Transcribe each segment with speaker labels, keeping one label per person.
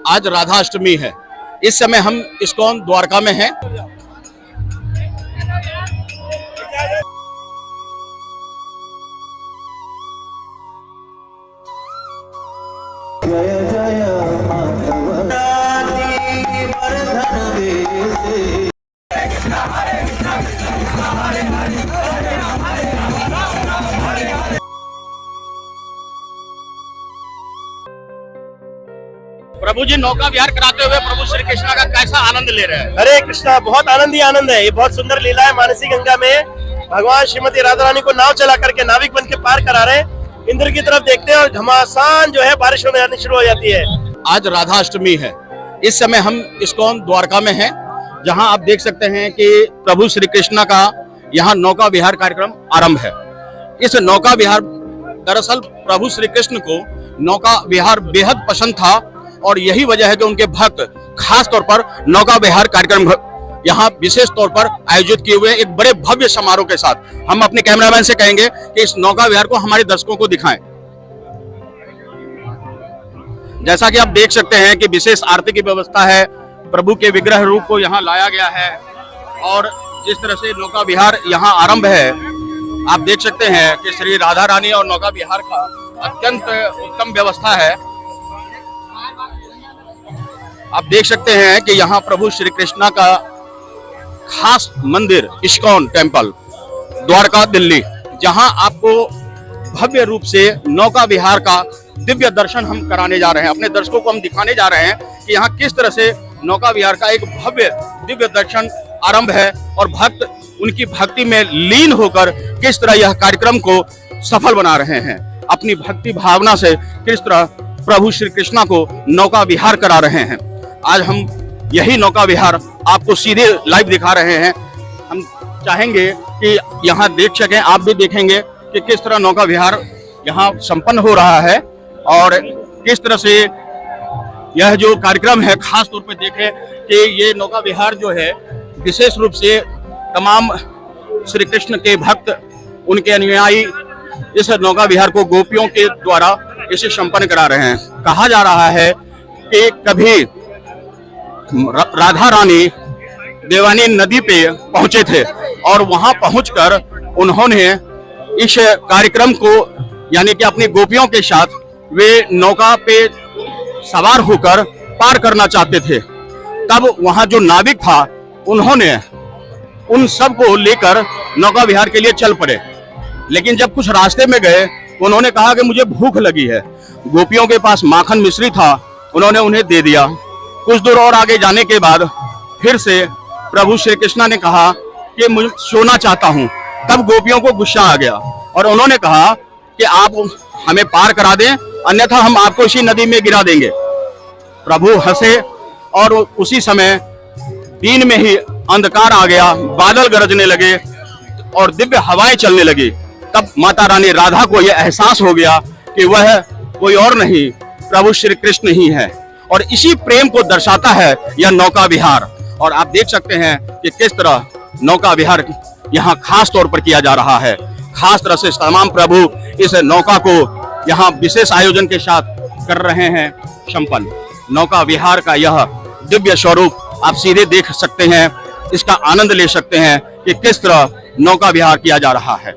Speaker 1: आज राधाष्टमी है। इस समय हम इस्कॉन द्वारका में हैं। प्रभु जी नौका विहार कराते हुए प्रभु श्री कृष्ण का कैसा आनंद ले रहे हैं?
Speaker 2: हरे कृष्णा, बहुत आनंद ही आनंद है। ये बहुत सुंदर लीला है। मानसी गंगा में भगवान श्रीमती राधा रानी को नाव चला करके नाविक बन के पार करा रहे हैं। इंद्र की तरफ देखते हैं और घमासान जो है बारिश होने आनी शुरू हो जाती है।
Speaker 1: आज राधाष्टमी है। इस समय हम इस्कॉन द्वारका में हैं, जहां आप देख सकते हैं कि प्रभु श्री कृष्ण का यहाँ नौका विहार कार्यक्रम आरंभ है। इस नौका विहार दरअसल प्रभु श्री कृष्ण को नौका विहार बेहद पसंद था और यही वजह है कि उनके भक्त खास तौर पर नौका विहार कार्यक्रम यहाँ विशेष तौर पर आयोजित किए हुए एक बड़े भव्य समारोह के साथ। हम अपने कैमरामैन से कहेंगे कि इस नौका विहार को हमारे दर्शकों को दिखाएं। जैसा कि आप देख सकते हैं कि विशेष आरती की व्यवस्था है। प्रभु के विग्रह रूप को यहाँ लाया गया है और जिस तरह से नौका विहार यहाँ आरंभ है, आप देख सकते हैं कि श्री राधा रानी और नौका विहार का अत्यंत उत्तम व्यवस्था है। आप देख सकते हैं कि यहाँ प्रभु श्री कृष्णा का खास मंदिर इस्कॉन टेम्पल द्वारका दिल्ली, जहां आपको भव्य रूप से नौका विहार का दिव्य दर्शन हम कराने जा रहे हैं। अपने दर्शकों को हम दिखाने जा रहे हैं कि यहाँ किस तरह से नौका विहार का एक भव्य दिव्य दर्शन आरंभ है और भक्त उनकी भक्ति में लीन होकर किस तरह यह कार्यक्रम को सफल बना रहे हैं। अपनी भक्ति भावना से किस तरह प्रभु श्री कृष्णा को नौका विहार करा रहे हैं। आज हम यही नौका विहार आपको सीधे लाइव दिखा रहे हैं। हम चाहेंगे कि यहाँ देख सकें, आप भी देखेंगे कि किस तरह नौका विहार यहाँ संपन्न हो रहा है और किस तरह से यह जो कार्यक्रम है खास तौर पे देखें कि ये नौका विहार जो है विशेष रूप से तमाम श्री कृष्ण के भक्त, उनके अनुयायी इस नौका विहार को गोपियों के द्वारा इसे संपन्न करा रहे हैं। कहा जा रहा है कि कभी राधा रानी देवानी नदी पे पहुंचे थे और वहां पहुंचकर उन्होंने इस कार्यक्रम को यानी कि अपनी गोपियों के साथ वे नौका पे सवार होकर पार करना चाहते थे। तब वहां जो नाविक था उन्होंने उन सब को लेकर नौका विहार के लिए चल पड़े, लेकिन जब कुछ रास्ते में गए उन्होंने कहा कि मुझे भूख लगी है। गोपियों के पास माखन मिश्री था, उन्होंने उन्हें दे दिया। कुछ दूर और आगे जाने के बाद फिर से प्रभु श्री कृष्णा ने कहा कि मुझे सोना चाहता हूं। तब गोपियों को गुस्सा आ गया और उन्होंने कहा कि आप हमें पार करा दें, अन्यथा हम आपको इसी नदी में गिरा देंगे। प्रभु हंसे और उसी समय दिन में ही अंधकार आ गया, बादल गरजने लगे और दिव्य हवाएं चलने लगी। तब माता रानी राधा को यह एहसास हो गया कि वह कोई और नहीं, प्रभु श्री कृष्ण ही है और इसी प्रेम को दर्शाता है यह नौका विहार। और आप देख सकते हैं कि किस तरह नौका विहार यहाँ खास तौर पर किया जा रहा है। खास तरह से तमाम प्रभु इस नौका को यहाँ विशेष आयोजन के साथ कर रहे हैं संपन्न। नौका विहार का यह दिव्य स्वरूप आप सीधे देख सकते हैं, इसका आनंद ले सकते हैं कि किस तरह नौका विहार किया जा रहा है।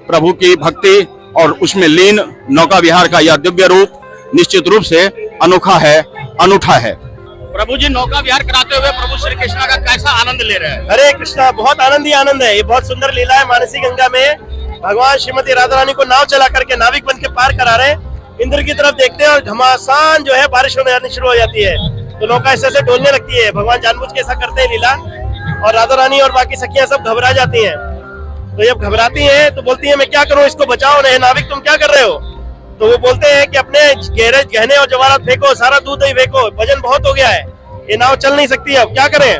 Speaker 1: प्रभु की भक्ति और उसमें लीन नौका विहार का यह दिव्य रूप निश्चित रूप से अनोखा है, अनूठा है। प्रभु जी नौका विहार कराते हुए प्रभु श्री कृष्ण का कैसा आनंद ले रहे हैं?
Speaker 2: हरे कृष्णा, बहुत आनंद ही आनंद है। ये बहुत सुंदर लीला है। मानसी गंगा में भगवान श्रीमती राधा रानी को नाव चला करके नाविक बन के पार करा रहे हैं। इंद्र की तरफ देखते हैं और घमासान जो है बारिश होने आनी शुरू हो जाती है, तो नौका ऐसे डोलने लगती है। भगवान जानबूझ के ऐसा करते हैं लीला, और राधा रानी और बाकी सखियां सब घबरा जाती हैं। तो जब घबराती हैं तो बोलती हैं मैं क्या करूं, इसको बचाओ। नहीं नाविक तुम क्या कर रहे हो? तो वो बोलते हैं कि अपने गहने और जवाहरात फेंको, सारा दूध ही फेंको, वजन बहुत हो गया है, ये नाव चल नहीं सकती, अब क्या करें?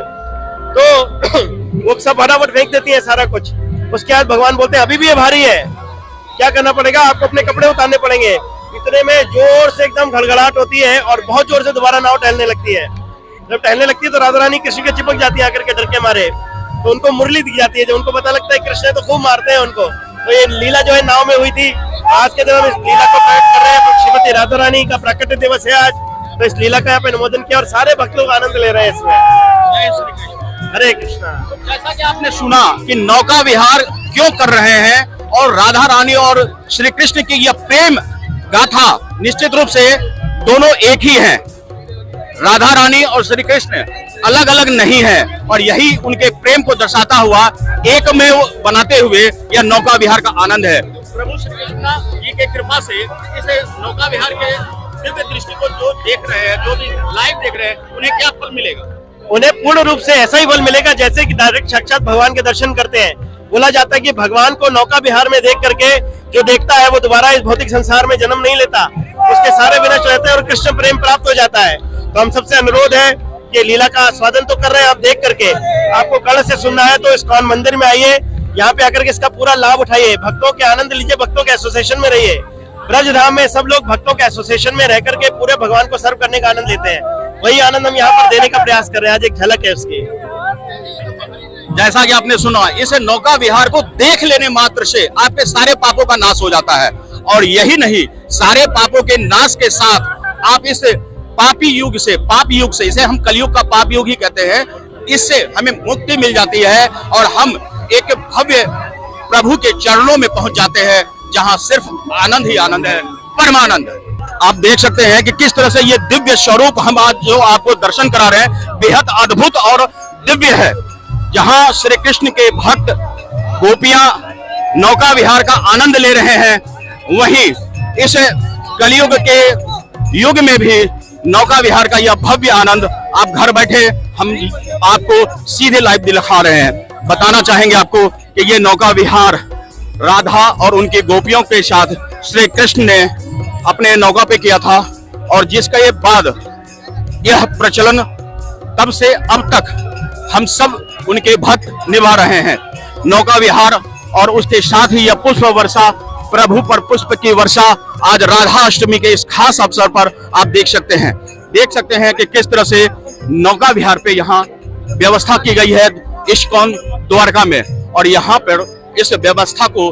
Speaker 2: तो वो सब फटाफट फेंक देती है सारा कुछ। उसके बाद भगवान बोलते हैं अभी भी ये भारी है, क्या करना पड़ेगा, आपको अपने कपड़े उतारने पड़ेंगे। इतने में जोर से एकदम घड़घड़ाहट होती है और बहुत जोर से दोबारा नाव टहलने लगती है। जब टहलने लगती है तो राधा रानी कृष्ण के चिपक जाती है आकर के डर के मारे। तो उनको मुरली दिख जाती है, जब उनको पता लगता है कृष्ण तो खूब मारते हैं उनको। तो ये लीला जो है नाव में हुई थी। आज के दिन हम इस लीला को प्रकट कर रहे हैं। श्रीमती राधा रानी का प्राकट्य दिवस है आज, तो इस लीला का यहाँ पे अनुमोदन किया और सारे भक्त लोग आनंद ले रहे हैं इसमें।
Speaker 1: जय श्री कृष्ण।
Speaker 2: हरे कृष्णा।
Speaker 1: जैसा कि आपने सुना कि नौका विहार क्यों कर रहे हैं और राधा रानी और श्री कृष्ण की यह प्रेम गाथा निश्चित रूप से दोनों एक ही हैं। राधा रानी और श्री कृष्ण अलग अलग नहीं है और यही उनके प्रेम को दर्शाता हुआ एक में बनाते हुए यह नौका विहार का आनंद है। प्रभु श्री कृष्ण जी के कृपा से इस नौका विहार के दिव्य दृष्टि को जो देख रहे हैं, जो भी लाइव देख रहे हैं, उन्हें क्या फल मिलेगा?
Speaker 2: उन्हें पूर्ण रूप से ऐसा ही फल मिलेगा जैसे कि डायरेक्ट साक्षात भगवान के दर्शन करते हैं। बोला जाता है कि भगवान को नौका विहार में देख करके जो देखता है वो दोबारा इस भौतिक संसार में जन्म नहीं लेता, उसके सारे विनष्ट रहते हैं और कृष्ण प्रेम प्राप्त हो जाता है। तो हम सबसे अनुरोध है कि लीला का आस्वादन तो कर रहे हैं आप देख करके, आपको कर्ण से सुनना है तो इस्कॉन मंदिर में आइए, यहाँ पे आकर के इसका पूरा लाभ उठाइए, भक्तों के आनंद लीजिए, भक्तों के एसोसिएशन में रहिए। ब्रजधाम में सब लोग भक्तों के एसोसिएशन में रह करके पूरे भगवान को सर्व करने का आनंद लेते हैं। वही आनंद हम यहाँ पर देने का प्रयास कर रहे हैं। आज एक झलक है उसकी।
Speaker 1: जैसा कि आपने सुना, इस नौका विहार को देख लेने मात्र से आपके सारे पापों का नाश हो जाता है और यही नहीं, सारे पापों के नाश के साथ आप इस पाप युग से, इसे हम कलयुग का पाप युग ही कहते हैं, इससे हमें मुक्ति मिल जाती है और हम एक भव्य प्रभु के चरणों में पहुंच जाते हैं जहां सिर्फ आनंद ही आनंद है, परमानंद। आप देख सकते हैं कि किस तरह से ये दिव्य स्वरूप हम आज जो आपको दर्शन करा रहे हैं बेहद अद्भुत और दिव्य है। जहां श्री कृष्ण के भक्त गोपियां नौका विहार का आनंद ले रहे हैं, वहीं इस कलयुग के युग में भी नौका विहार का यह भव्य आनंद आप घर बैठे हम आपको सीधे लाइव दिखा रहे हैं। बताना चाहेंगे आपको कि ये नौका विहार राधा और उनकी गोपियों के साथ श्री कृष्ण ने अपने नौका पे किया था और जिसका ये बाद यह प्रचलन तब से अब तक हम सब उनके भक्त निभा रहे हैं। नौका विहार और उसके साथ ही यह पुष्प वर्षा, प्रभु पर पुष्प की वर्षा आज राधा अष्टमी के इस खास अवसर पर आप देख सकते हैं कि किस तरह से नौका विहार पे यहाँ व्यवस्था की गई है इस्कॉन द्वारका में और यहाँ पर इस व्यवस्था को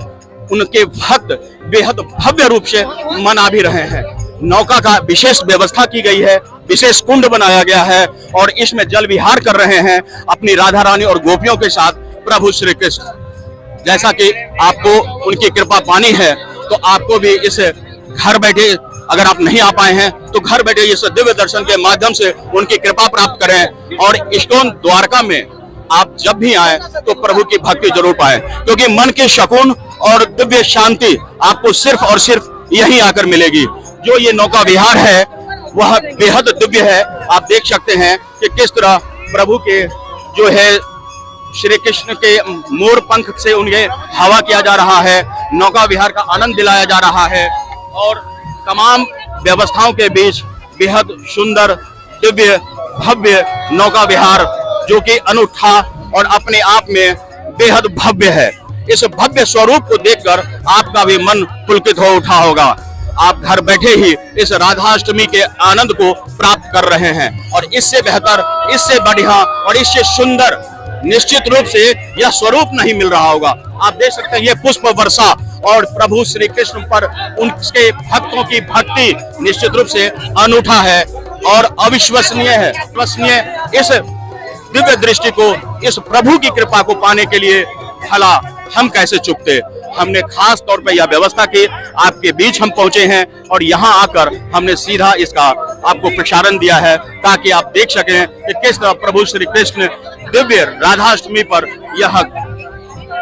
Speaker 1: उनके भक्त बेहद भव्य रूप से मना भी रहे हैं। नौका का विशेष व्यवस्था की गई है, विशेष कुंड बनाया गया है और इसमें जल विहार कर रहे हैं अपनी राधा रानी और गोपियों के साथ प्रभु श्री कृष्ण। जैसा कि आपको उनकी कृपा पानी है तो आपको भी इस घर बैठे, अगर आप नहीं आ पाए हैं तो घर बैठे इस दिव्य दर्शन के माध्यम से उनकी कृपा प्राप्त करें और इस्कॉन द्वारका में आप जब भी आए तो प्रभु की भक्ति जरूर पाए, क्योंकि मन की सुकून और दिव्य शांति आपको सिर्फ और सिर्फ यहीं आकर मिलेगी। जो ये नौका विहार है वह बेहद दिव्य है। आप देख सकते हैं कि किस तरह प्रभु के जो है श्री कृष्ण के मोर पंख से उन्हें हवा किया जा रहा है, नौका विहार का आनंद दिलाया जा रहा है और तमाम व्यवस्थाओं के बीच बेहद सुंदर दिव्य भव्य नौका विहार जो कि अनूठा और अपने आप में बेहद भव्य है। इस भव्य स्वरूप को देखकर आपका भी मन पुलकित हो उठा होगा। आप घर बैठे ही इस राधाष्टमी के आनंद को प्राप्त कर रहे हैं और इससे बेहतर, इससे बढ़िया और इससे सुंदर निश्चित रूप से यह स्वरूप नहीं मिल रहा होगा। आप देख सकते हैं ये पुष्प वर्षा और प्रभु श्री कृष्ण पर उनके भक्तों की भक्ति निश्चित रूप से अनूठा है और अविश्वसनीय है। विश्वसनीय इस दिव्य दृष्टि को, इस प्रभु की कृपा को पाने के लिए भला हम कैसे चूकते। हमने खास तौर पर यह व्यवस्था की, आपके बीच हम पहुंचे हैं और यहाँ आकर हमने सीधा इसका आपको प्रसारण दिया है ताकि आप देख सकें कि किस तरह प्रभु श्री कृष्ण दिव्य राधाष्टमी पर यह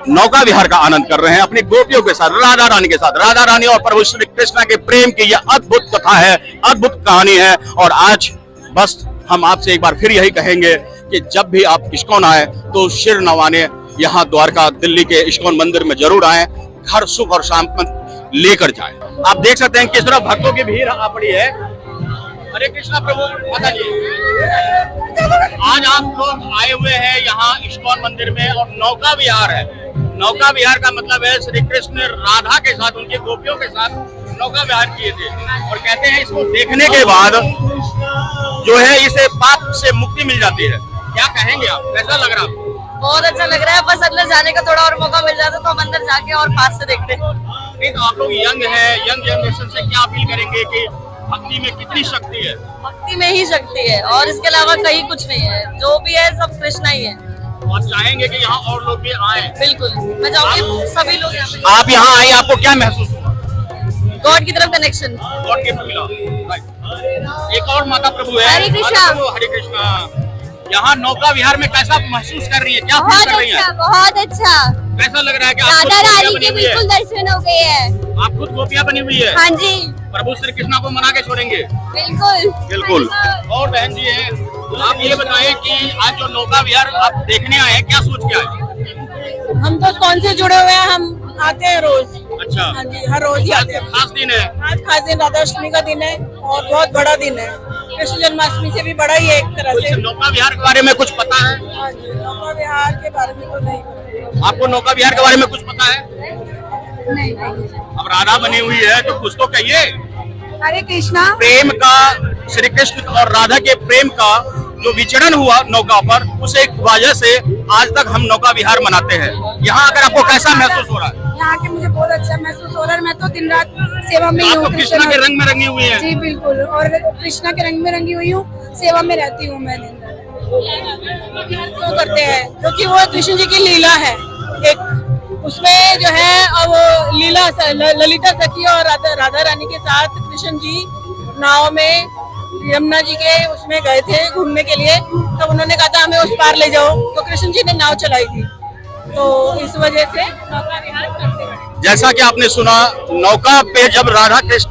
Speaker 1: नौका विहार का आनंद कर रहे हैं अपनी गोपियों के साथ, राधा रानी के साथ। राधा रानी और प्रभु श्री कृष्ण के प्रेम की यह अद्भुत कथा है, अद्भुत कहानी है। और आज बस हम आपसे एक बार फिर यही कहेंगे कि जब भी आप इस्कॉन आए तो सिर नवाने यहाँ द्वारका दिल्ली के इस्कॉन मंदिर में जरूर आए, घर सुख और शांति लेकर जाएं। आप देख सकते हैं किस तरह भक्तों की भीड़ आ पड़ी है। हरे कृष्णा प्रभु। आज आप लोग आए हुए हैं यहाँ इस्कॉन मंदिर में और नौका विहार है। नौका विहार का मतलब है श्री कृष्ण राधा के साथ, उनके गोपियों के साथ नौका विहार किए थे और कहते हैं इसको देखने के बाद जो है इसे पाप से मुक्ति मिल जाती है। क्या कहेंगे आप, कैसा लग रहा है?
Speaker 3: बहुत अच्छा लग रहा है। बस अंदर जाने का थोड़ा और मौका मिल जाता तो हम अंदर जाके और पास से देखते हैं।
Speaker 1: एक आप लोग यंग है, यंग जनरेशन से क्या अपील करेंगे कि भक्ति में कितनी शक्ति है।
Speaker 3: भक्ति में ही शक्ति है और इसके अलावा कहीं कुछ नहीं है, जो भी है सब कृष्णा ही है।
Speaker 1: और चाहेंगे कि यहाँ और लोग भी आए।
Speaker 3: बिल्कुल, मैं चाहूंगी सभी लोग यहाँ पे।
Speaker 1: आप यहाँ आए, आपको क्या महसूस हुआ?
Speaker 3: गॉड की तरफ कनेक्शन।
Speaker 1: गॉड गिफ्ट मिला। राइट। एक और माता प्रभु है।
Speaker 3: हरे कृष्णा।
Speaker 1: माता प्रभु, हरे कृष्णा। यहाँ नौका विहार में कैसा महसूस कर रही है, क्या फील कर रही है?
Speaker 3: बहुत अच्छा।
Speaker 1: कैसा लग रहा है कि आप खुद
Speaker 3: राधा
Speaker 1: गोपियाँ
Speaker 3: रानी
Speaker 1: बनी
Speaker 3: के
Speaker 1: हुई है?
Speaker 3: बिल्कुल दर्शन हो गए हैं।
Speaker 1: आप खुद गोपियाँ बनी हुई है?
Speaker 3: हाँ जी
Speaker 1: प्रभु श्री कृष्णा को मना के छोड़ेंगे?
Speaker 3: बिल्कुल
Speaker 1: बिल्कुल। और बहन जी है, आप ये बताएं कि आज जो नौका विहार आप देखने आए हैं, क्या सोच के आए?
Speaker 4: हम तो कौन से जुड़े हुए हैं, हम आते हैं रोज।
Speaker 1: अच्छा।
Speaker 4: हाँ जी, हर रोज ही
Speaker 1: आज
Speaker 4: आते हैं।
Speaker 1: खास दिन है।
Speaker 4: आज खास दिन राधाष्टमी का दिन है और बहुत बड़ा दिन है, कृष्ण जन्माष्टमी से भी बड़ा ही है एक तरह
Speaker 1: तो इस
Speaker 4: से।
Speaker 1: नौका विहार के बारे में कुछ पता है?
Speaker 4: हाँ जी, नौका विहार के बारे में तो नहीं।
Speaker 1: आपको नौका विहार के बारे में कुछ पता है?
Speaker 4: नहीं।
Speaker 1: अब राधा बनी हुई है तो कुछ तो कहिए।
Speaker 4: हरे कृष्णा।
Speaker 1: प्रेम का, श्री कृष्ण और राधा के प्रेम का जो विचरण हुआ नौका पर, उस एक वजह से आज तक हम नौका विहार मनाते हैं। यहाँ अगर आपको कैसा महसूस हो रहा है?
Speaker 4: यहाँ के मुझे बहुत अच्छा महसूस हो रहा है, मैं तो दिन रात सेवा में ही
Speaker 1: आप
Speaker 4: हूँ।
Speaker 1: तो कृष्णा के रंग में रंगी हुई है।
Speaker 4: जी बिल्कुल, और कृष्णा के रंग में रंगी हुई हूँ, सेवा में रहती हूँ मैं दिन रात। क्यों करते हैं? क्योंकि वो कृष्ण जी की लीला है एक, उसमें जो है अब लीला ललिता सखी और राधा रानी के साथ कृष्ण जी नाव में यमुना जी के उसमें गए थे घूमने के लिए, तब उन्होंने कहा था हमें उस पार ले जाओ, तो कृष्ण जी ने नाव चलाई थी, तो इस वजह से नौका विहार करते हैं।
Speaker 1: जैसा कि आपने सुना, नौका पे जब राधा कृष्ण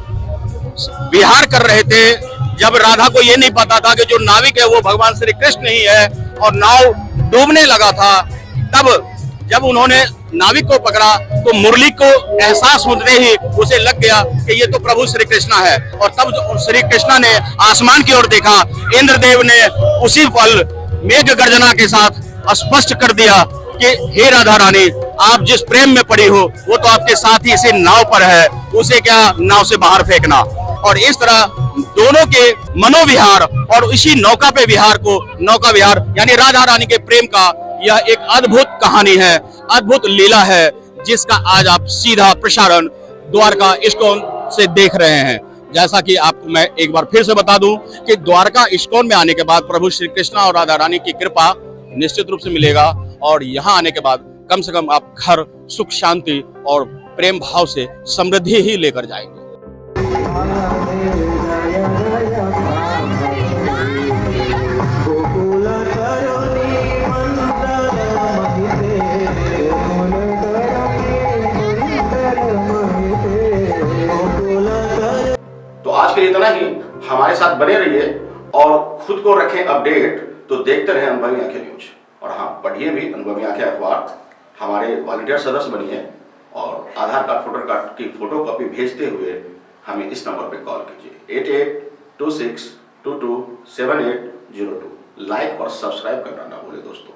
Speaker 1: विहार कर रहे थे, जब राधा को ये नहीं पता था कि जो नाविक है वो भगवान श्री कृष्ण ही है और नाव डूबने लगा था, तब जब उन्होंने नाविक को पकड़ा तो मुरली को एहसास होते ही उसे लग गया कि ये तो प्रभु श्री कृष्णा है। और तब श्री कृष्णा ने आसमान की ओर देखा, इंद्रदेव ने उसी पल मेघ गर्जना के साथ स्पष्ट कर दिया कि हे राधा रानी, आप जिस प्रेम में पड़ी हो वो तो आपके साथ ही इसी नाव पर है, उसे क्या नाव से बाहर फेंकना। और इस तरह दोनों के मनोविहार और इसी नौका पे विहार को नौका विहार यानी राधा रानी के प्रेम का यह एक अद्भुत कहानी है, अद्भुत लीला है, जिसका आज आप सीधा प्रसारण द्वारका इस्कॉन से देख रहे हैं। जैसा कि आपको मैं एक बार फिर से बता दूं कि द्वारका इस्कॉन में आने के बाद प्रभु श्री कृष्णा और राधा रानी की कृपा निश्चित रूप से मिलेगा और यहाँ आने के बाद कम से कम आप घर सुख शांति और प्रेम भाव से समृद्धि ही लेकर जाएंगे। तो आज के लिए इतना ही। हमारे साथ बने रहिए और खुद को रखें अपडेट। तो देखते रहें अनुभवी आंखें न्यूज और हाँ, पढ़िए भी अनुभवी आंखें अखबार। हमारे वॉलंटियर सदस्य बनिए और आधार कार्ड फोटो कार्ड की फोटो कॉपी भेजते हुए हमें इस नंबर पर कॉल कीजिए 8826227802। लाइक और सब्सक्राइब करना ना भूलें दोस्तों।